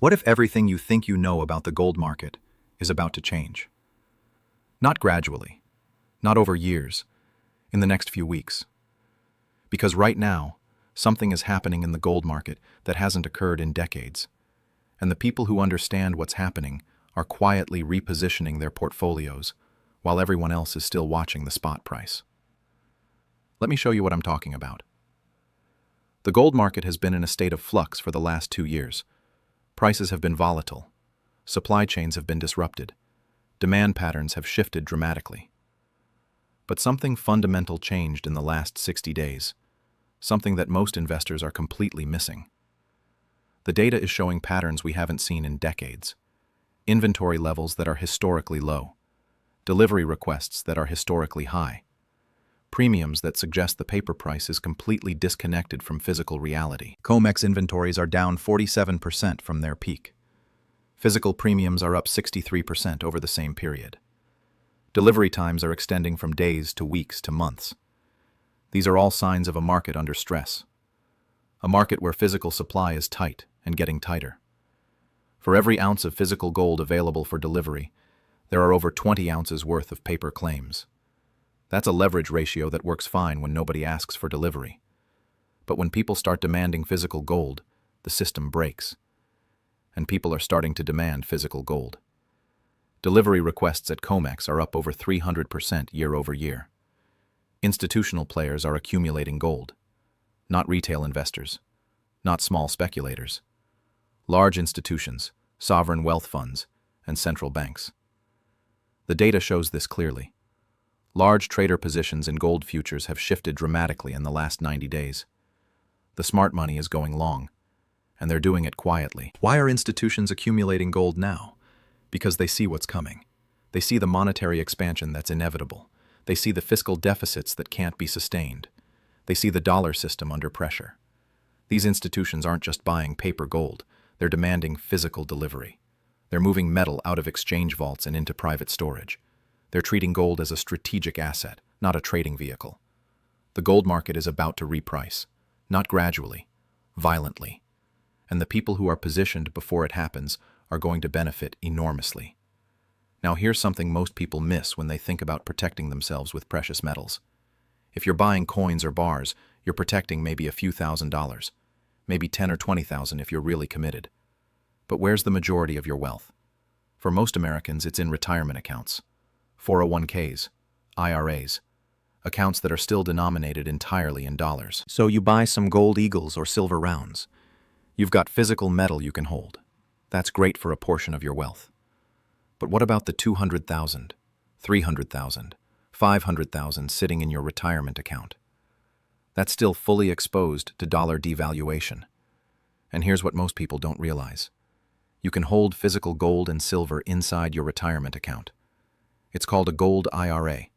What if everything you think you know about the gold market is about to change? Not gradually, not over years, in the next few weeks. Because right now, something is happening in the gold market that hasn't occurred in decades. And the people who understand what's happening are quietly repositioning their portfolios while everyone else is still watching the spot price. Let me show you what I'm talking about. The gold market has been in a state of flux for the last 2 years. Prices have been volatile. Supply chains have been disrupted. Demand patterns have shifted dramatically. But something fundamental changed in the last 60 days, something that most investors are completely missing. The data is showing patterns we haven't seen in decades. Inventory levels that are historically low. Delivery requests that are historically high. Premiums that suggest the paper price is completely disconnected from physical reality. COMEX inventories are down 47% from their peak. Physical premiums are up 63% over the same period. Delivery times are extending from days to weeks to months. These are all signs of a market under stress. A market where physical supply is tight and getting tighter. For every ounce of physical gold available for delivery, there are over 20 ounces worth of paper claims. That's a leverage ratio that works fine when nobody asks for delivery. But when people start demanding physical gold, the system breaks. And people are starting to demand physical gold. Delivery requests at COMEX are up over 300% year over year. Institutional players are accumulating gold. Not retail investors. Not small speculators. Large institutions, sovereign wealth funds, and central banks. The data shows this clearly. Large trader positions in gold futures have shifted dramatically in the last 90 days. The smart money is going long, and they're doing it quietly. Why are institutions accumulating gold now? Because they see what's coming. They see the monetary expansion that's inevitable. They see the fiscal deficits that can't be sustained. They see the dollar system under pressure. These institutions aren't just buying paper gold, they're demanding physical delivery. They're moving metal out of exchange vaults and into private storage. They're treating gold as a strategic asset, not a trading vehicle. The gold market is about to reprice, not gradually, violently. And the people who are positioned before it happens are going to benefit enormously. Now here's something most people miss when they think about protecting themselves with precious metals. If you're buying coins or bars, you're protecting maybe a few $1,000s, maybe 10 or 20,000 if you're really committed. But where's the majority of your wealth? For most Americans, it's in retirement accounts. 401ks, IRAs, accounts that are still denominated entirely in dollars. So you buy some gold eagles or silver rounds. You've got physical metal you can hold. That's great for a portion of your wealth. But what about the 200,000, 300,000, 500,000 sitting in your retirement account? That's still fully exposed to dollar devaluation. And here's what most people don't realize. You can hold physical gold and silver inside your retirement account. It's called a gold IRA.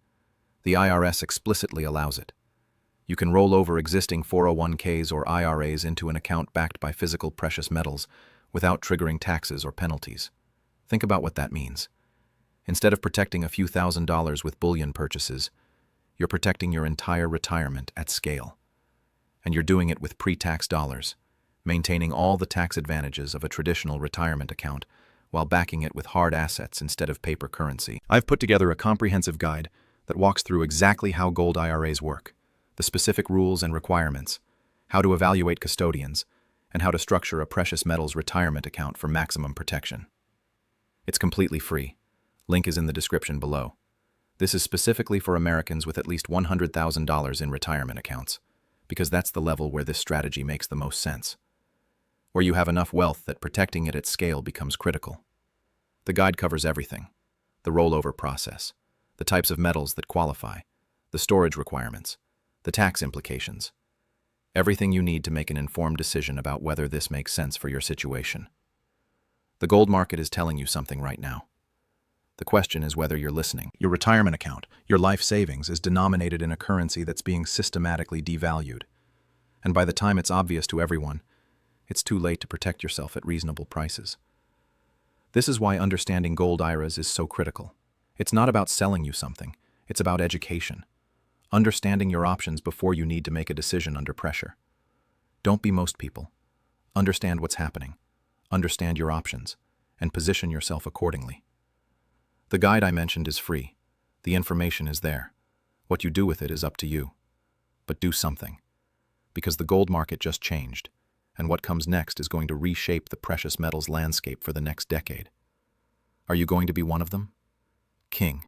The IRS explicitly allows it. You can roll over existing 401ks or IRAs into an account backed by physical precious metals without triggering taxes or penalties. Think about what that means. Instead of protecting a few $1,000s with bullion purchases, you're protecting your entire retirement at scale. And you're doing it with pre-tax dollars, maintaining all the tax advantages of a traditional retirement account while backing it with hard assets instead of paper currency. I've put together a comprehensive guide that walks through exactly how gold IRAs work, the specific rules and requirements, how to evaluate custodians, and how to structure a precious metals retirement account for maximum protection. It's completely free. Link is in the description below. This is specifically for Americans with at least $100,000 in retirement accounts, because that's the level where this strategy makes the most sense, where you have enough wealth that protecting it at scale becomes critical. The guide covers everything: the rollover process, the types of metals that qualify, the storage requirements, the tax implications, everything you need to make an informed decision about whether this makes sense for your situation. The gold market is telling you something right now. The question is whether you're listening. Your retirement account, your life savings, is denominated in a currency that's being systematically devalued. And by the time it's obvious to everyone, it's too late to protect yourself at reasonable prices. This is why understanding gold IRAs is so critical. It's not about selling you something, it's about education. Understanding your options before you need to make a decision under pressure. Don't be most people. Understand what's happening. understand your options, and position yourself accordingly. The guide I mentioned is free. The information is there. What you do with it is up to you. But do something. Because the gold market just changed, and what comes next is going to reshape the precious metals landscape for the next decade. Are you going to be one of them? King.